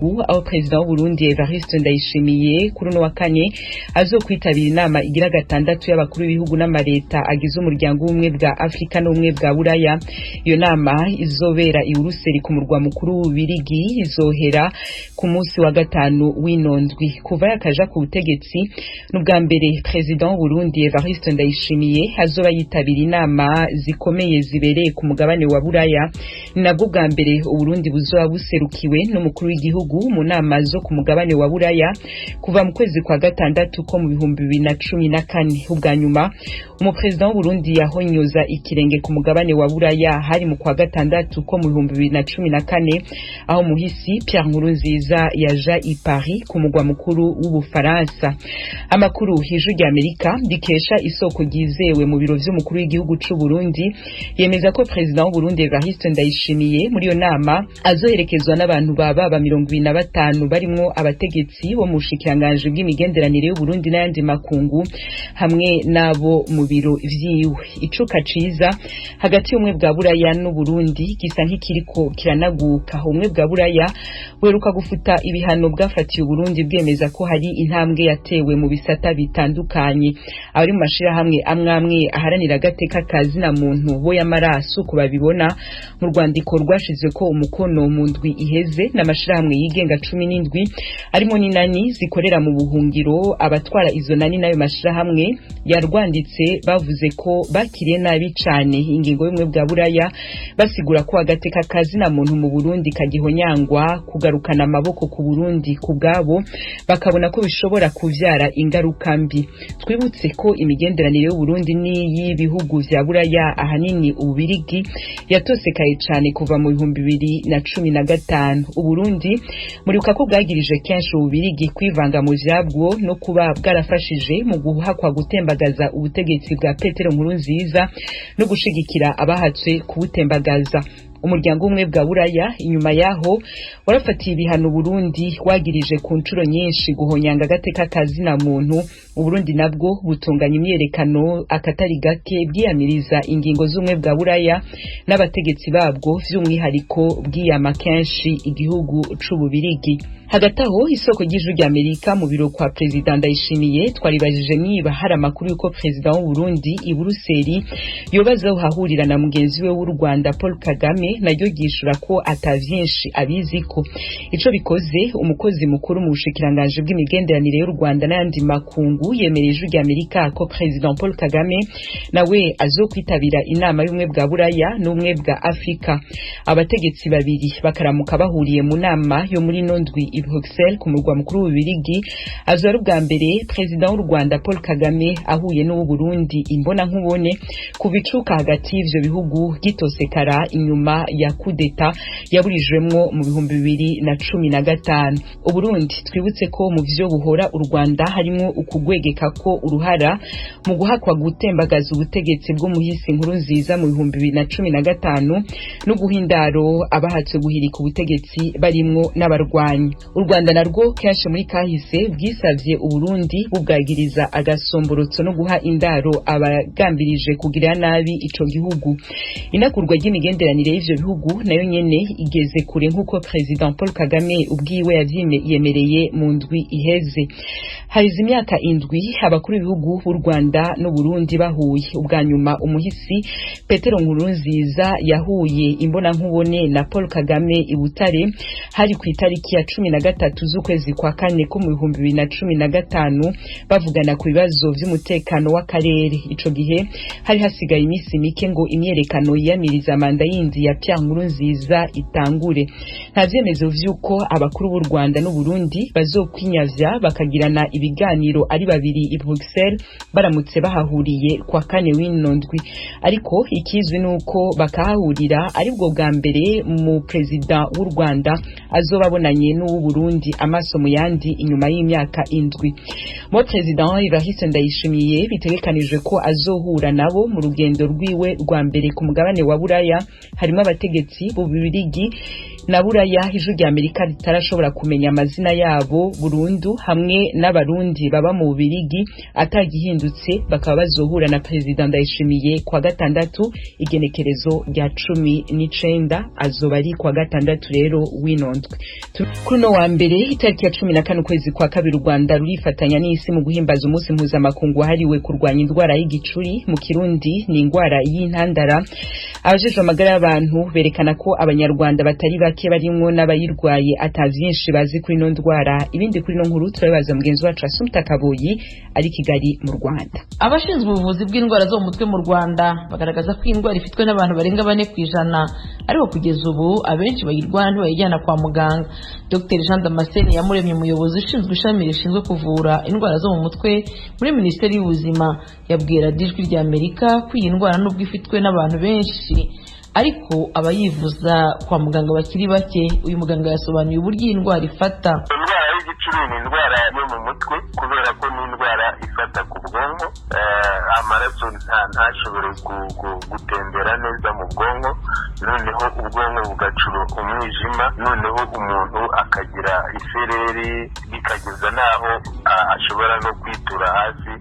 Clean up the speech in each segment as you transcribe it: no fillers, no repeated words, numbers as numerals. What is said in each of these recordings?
aho President w'Uburundi Evariste Ndayishimiye kuri no wa kane azokwitabira inama igira gatandatu y'abakuru b'ibihugu n'amareta agize umuryango w'ubumwe bwa Afrika n'ubumwe bwa Buraya. Iyo nama izobera i Buruseli ku murwa mukuru w'Ububirigi, izohera ku munsi wa gatanu w'inondwi. Kuva yakaja ku butegetsi n'ubwa mbere President w'Uburundi Evariste Ndayishimiye azoba yitabira inama zikomeye zibereye ku mugabane wa Buraya. Nabwo bwa mbere Uburundi buzoba buserukiwe n'umukuru w'igihugu mu nama zo ku mugabane wa Buraya kuva mu kwezi kwa gatandatu ko mu 2014. Ubwa nyuma umupresident w'Uburundi yahonyoza ikirenge ku mugabane wa Buraya hari mu kwa gatandatu ko mu 2014 aho muhisi Pierre Nkurunziza yaja i Paris ku mugwa mukuru w'Ubufaransa. Amakuru hejuru y'Amerika dikesha isoko gizewe mu biro vy'umukuru w'igihugu c'u Burundi yemeza ko president w'Uburundi Evariste Ndayishimiye muri yo nama azoherekezwa n'abantu baba 25 barimwo abategetsi bo mu bushikiranganje bw'imigenderanire y'u Burundi n'ayandi makungu hamwe nabo mu biro vyiwe. Icuka ciza hagati y'umwe bwa Buraya n'u Burundi gisa nk'ikiriko kiranaguka. Umwe bwa Buraya weruka gufuta ibihano bwafatiye u Burundi bwemeza ko hari intambwe yatewe mu bisata bitandukanye. Abari mu mashira hamwe amwamwe aharanira agateka kazi na muntu bo y'amaraso kubabibona mu rwandiko rwashizwe ko umukono mu ndwi iheze n'amashira hamwe yigenga 17 arimo n'inani zikorera mu buhungiro. Abatwara izo nani nayo mashira hamwe yarwanditse bavuze ko bakiriye nabi cane ingingo y'umwe bwa Buraya, basigura ko agateka kazi na muntu mu Burundi kagihonyangwa, kugarukana amaboko ku Burundi kubgabo bakabona ko bishobora kuvyara ingaruka mbi. Twibutse ko imigenderanire y'u Burundi n'iyibihugu vya Buraya ahanini Ububirigi yatosekaye cane kuva mu 2015. Uburundi muribuka ko bwagirije kenshi Ububirigi kwivanga mu vyabwo no kuba bwarafashije mu guhakwa gutembagaza ubutegetsi bwa Petero Nkurunziza no gushigikira abahatswe kubutembagaza. Umuryango umwe bwa Buraya inyuma yaho warafatiye ibihano Burundi wagirije ku ncuro nyinshi guhonyanga agateka kazi na muntu. Uburundi nabwo butunganya imyerekano akatari gake bwiyamiriza ingingo z'umwe bwa Buraya n'abategetsi babwo vy'umwihariko bwiyama kenshi igihugu c'Ububirigi. Hagati aho isoko ry'ijuru ry'Amerika mu biro kwa President Ndayishimiye twaribajije niba hari amakuru yuko President w'u Burundi i Buruseli yobaza hahurira na mugenzi we w'u Rwanda Paul Kagame, naryo gishura ko atavyinshi abiziko. Ico bikoze umukozi mukuru mu bushikiranganje bw'imigenderanire y'u Rwanda n'andi makungu yemereje ry'Amerika ko President Paul Kagame nawe azokwitabira inama y'umwe bwa Buraya n'umwe bwa Afrika. Abategetsi babiri bakaramuka bahuriye mu nama yo muri nondwi i Bruxelles ku murwa mukuru w'Ububirigi. Azora ubwa mbere President w'u Rwanda Paul Kagame ahuye n'u Burundi imbona nkubone kubicuka hagati y'ivyo bihugu gitosekara inyuma ya kudeta yaburijwemwo mu 2015. Uburundi twibutse ko mu vyo buhora u Rwanda harimo ukugwegeka ko uruhara mu guhakwa gutembagaza ubutegetsi bwo muhisi Nkurunziza mu 2015 no guhindaro abahatse guhirika ubutegetsi barimwo n'abarwanyi. U Rwanda narwo kenshi muri kahise bwisavye Uburundi bubwagiriza agasomborotso no guha indaro abagambirije kugira nabi ico gihugu. Inakurwa ry'imigenderanire y'ivyo bihugu nayo nyene igeze kure nk'uko President Paul Kagame ubwiwe yemereye mu ndwi iheze. Harize imyaka 7 abakuru b'ibihugu b'u Rwanda no Burundi bahuye. Ubwa nyuma umuhisi Petero Nkurunziza yahuye imbona nkubone na Paul Kagame i Butare hari ku itariki ya 13 z'ukwezi kwa kane ko mu 2015 bavugana ku bibazo vy'umutekano w'akarere. Ico gihe hari hasigaye imisi mike ngo imyerekano yamiriza manda yindi ya Pierre Nkurunziza itangure. Nta vyemezo vy'uko abakuru b'u Rwanda n'u Burundi bazokwinyavya bakagirana ibiganiro ari babiri i Bruxelles baramutse bahahuriye kwa kane w'inondwi. Ariko ikizwi nuko bakahahurira ari bwo bwa mbere mu President w'u Rwanda azobabonanye n'u Burundi amaso mu yandi inyuma y'imyaka 7. Mo President Evariste Ndayishimiye bitegekanijwe ko azohura nabo mu rugendo rwiwe rwa mbere ku mugabane wa Buraya harimo abategetsi b'Ububirigi na Buraya ijwi rya Amerika ritarashobora kumenya amazina yabo burundu hamwe n'abarundi baba mu Bubiligi atagihindutse bakaba bazohura na President Ndayishimiye kwa gatandatu igenekerezo rya 19 azoba ari kwa gatandatu rero winondwe. Kuno wa mbere itariki ya 15 kwezi kwa kabiri u Rwanda rurifatanya n'isi mu guhimbaza umunsi mpuzamakungu wahariwe kurwanya indwara y'igicuri, mu Kirundi ni indwara y'intandara. Abajejwe amagara y'abantu berekana ko abanyarwanda batari bake barimwo n'abayirwaye atavyinshi bazi kuri ino ndwara. Ibindi kuri no nkuru turabibaza mugenzi wacu Assumpta Kaboyi ari Kigali mu Rwanda. Abashinzwe ubuvuzi bw'indwara zo mu mutwe mu Rwanda bagaragaza ko indwara ifitwe n'abantu barenga 4%, ariko kugeza ubu abenshi bayirwara ntibayijyana kwa muganga. Dr Jean Damascene Iyamuremye, umuyobozi ushinzwe ishami rishinzwe kuvura indwara zo mu mutwe muri Minisiteri y'Ubuzima, yabwira Ijwi rya Amerika ko iyi ndwara nubwo ifitwe n'abantu benshi ariko abayivuza kwa muganga bakiri bake. Uyu muganga yasobanuye uburyo iyi ndwara ifata. Indwara y'igicuri ni indwara yo mu mutwe kubera ko ni indwara ifata ku bwonko, amaraso ntashobore gutembera neza mu bwonko, noneho ubwonko bugacura umwijima, noneho umuntu akagira isereri bikageza naho ashobora no kwitura hasi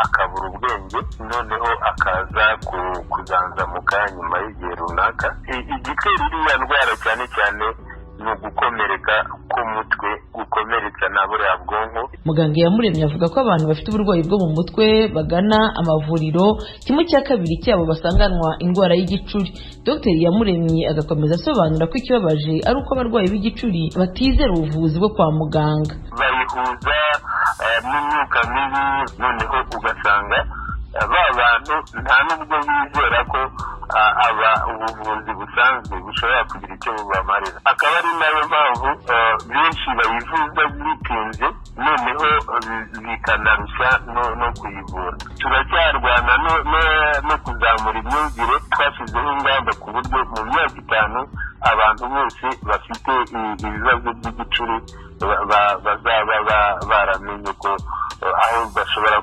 akabura ubwenge, noneho akaza kuzanzamuka nyuma y'igihe runaka. Igitera iriya ndwara cyane cyane ni ugukomereka k'umutwe, gukomeretsa na buriya bwonko. Muganga Iyamuremye avuga ko abantu bafite uburwayi bwo mu mutwe bagana amavuriro, 1/2 cyabo basanganwa indwara y'igicuri. Dr Iyamuremye agakomeza asobanura ko ikibabaje ari uko abarwayi b'igicuri batizera ubuvuzi bwo kwa muganga. Bayihuza n'imyuka mibi, noneho ugasanga ba bantu nta nubwo bizera ko ubuvuzi busanzwe bushobora kugira icyo bubamarira. Akaba ari nayo mpamvu benshi bayivuza bitinze, noneho bikanarusha no kuyivura. Turacyarwana no kuzamura imyumvire. Twashyizeho ingamba ku buryo mu myaka 5 abantu bose bafite ibibazo by'igicuri bazaba baramenye ko aho bashobora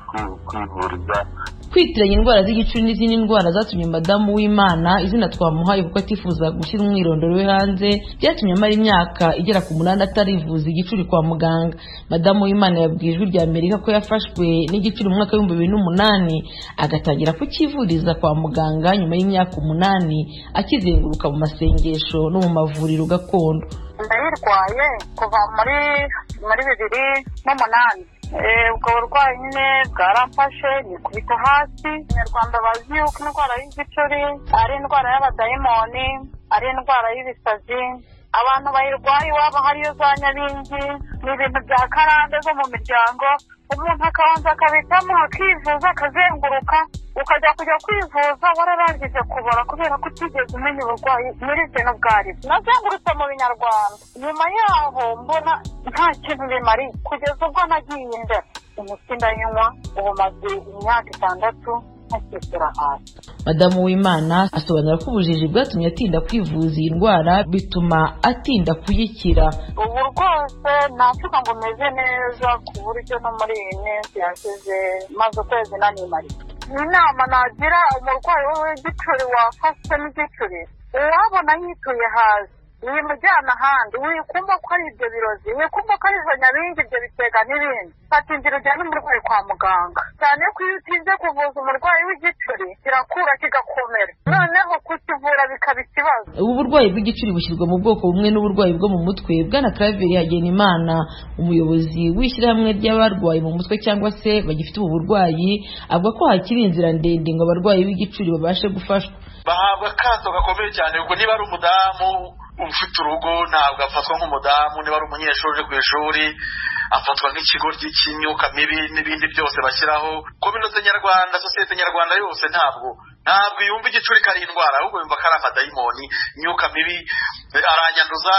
kwivuriza. Kwitiranya indwara z'igicuri n'izindi ndwara zatumye Madamu Uwimana, izina twamuhaye kuko atifuza gushyira umwirondoro we hanze, byatumye amara imyaka igera ku 8 atarivuza igicuri kwa muganga. Madamu Uwimana yabwiye Ijwi rya Amerika ko yafashwe n'igicuri mu mwaka wa 2008 agatangira kukivuriza kwa muganga nyuma y'imyaka 8 akizenguruka mu masengesho no mu mavuriro gakondo. Ndayirwaye kuva muri 2008. Ubwo burwayi nyine bwaramfashe nikubita hasi. Abanyarwanda bazi yuko indwara y'igicuri ari indwara y'abadayimoni, ari indwara y'ibisazi. Abantu bayirwaye iwabo hariyo za nyabingi, ni ibintu bya karande zo mu miryango. Umuntu akabanza akabitamo akivuza akazenguruka, ukajya kwivuza wararangije kubora kubera ko utigeze umenya uburwayi nyirizina bwari. Nazengurutse mu binyarwanda, nyuma yaho mbona nta kintu bimariye kugeza ubwo nagiye imbere. Umuti ndayinywa, ubu maze imyaka 6 ntakishyura hasi. Madamu Uwimana asobanura ko ubujiji bwatumye atinda kwivuza iyi ndwara bituma atinda kuyikira. Ubu rwose navuga ngo meze neza ku buryo no muri iyi minsi yashize maze ukwezi nanimariye. Inama nagira umurwayi w'igicuri wafashwe n'igicuri, uwabona yituye hasi yimujyana ahandi, wikumva ko ari ibyo birozi, wikumva ko ari izo nyabingi, ibyo bitega n'ibindi, fata inzira ujyane umurwayi kwa muganga. Cyane ko iyo utinze kuvuza umurwayi w'igicuri kirakura kigakomera, noneho kukivura bikaba ikibazo. Ubu burwayi bw'igicuri bushyirwa mu bwoko bumwe n'uburwayi bwo mu mutwe. Bwana Claver Hagenimana, umuyobozi w'ishyirahamwe ry'abarwayi mu mutwe cyangwa se bagifite ubu burwayi, avuga ko hakiri inzira ndende ngo abarwayi b'igicuri babashe gufashwa. Bahabwa akato gakomeye cyane, ubwo niba ari umudamu ufite urugo ntabwo afatwa nk'umudamu, niba ari umunyeshuri uri ku ishuri afatwa nk'ikigoryi cy'imyuka mibi n'ibindi byose bashyiraho. Kominote nyarwanda, sosiyete nyarwanda yose ntabwo yumva igicuri kari indwara, ahubwo yumva ko ari amadayimoni, imyuka mibi, aranyanduza,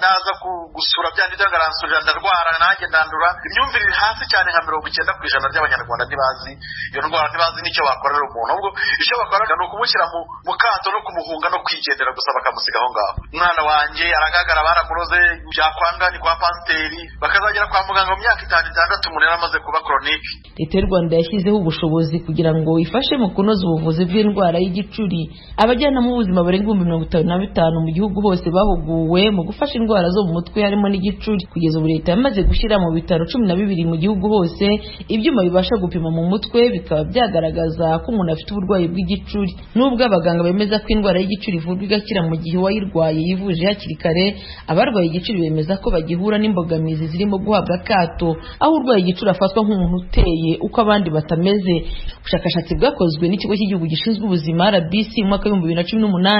naza gusura byandi by'agaransurira ndarwara nanjye ndandura. Imyumvire iri hasi cyane nka 90% by'abanyarwanda ntibazi iyo ndwara, ntibazi n'icyo bakorera umuntu, ahubwo icyo bakorera ni ukumushyira mu kato no kumuhunga no kwigendera gusa bakamusiga aho ngaho. Umwana wanjye aragagara, baramuroze, byakwanga ni kwa pasiteri, bakazagera kwa muganga mu myaka 5-6 umuntu yaramaze kuba chronique. Leta y'u Rwanda yashyizeho ubushobozi kugira ngo ifashe mu kunoza ubuvuzi bw'indwara y'igicuri. Abajyanama b'ubuzima barenga 55 mu gihugu hose bose bahuguwe mu gufasha indwara zo mu mutwe harimo n'igicuri. Kugeza ubu leta yamaze gushyira mu bitaro 12 mu gihugu hose ibyuma bibasha gupima mu mutwe bikaba byagaragaza ko umuntu afite uburwayi bw'igicuri. Nubwo abaganga bemeza ko indwara y'igicuri ivurwa igakira mu gihe uwayirwaye yivuje hakiri kare, abarwaye igicuri bemeza ko bagihura n'imbogamizi zirimo guhabwa akato, aho urwaye igicuri afatwa nk'umuntu uteye uko abandi batameze. Ubushakashatsi bwakozwe n'ikigo cy'igihugu gishinzwe ubuzima RBC mu mwaka wa 2018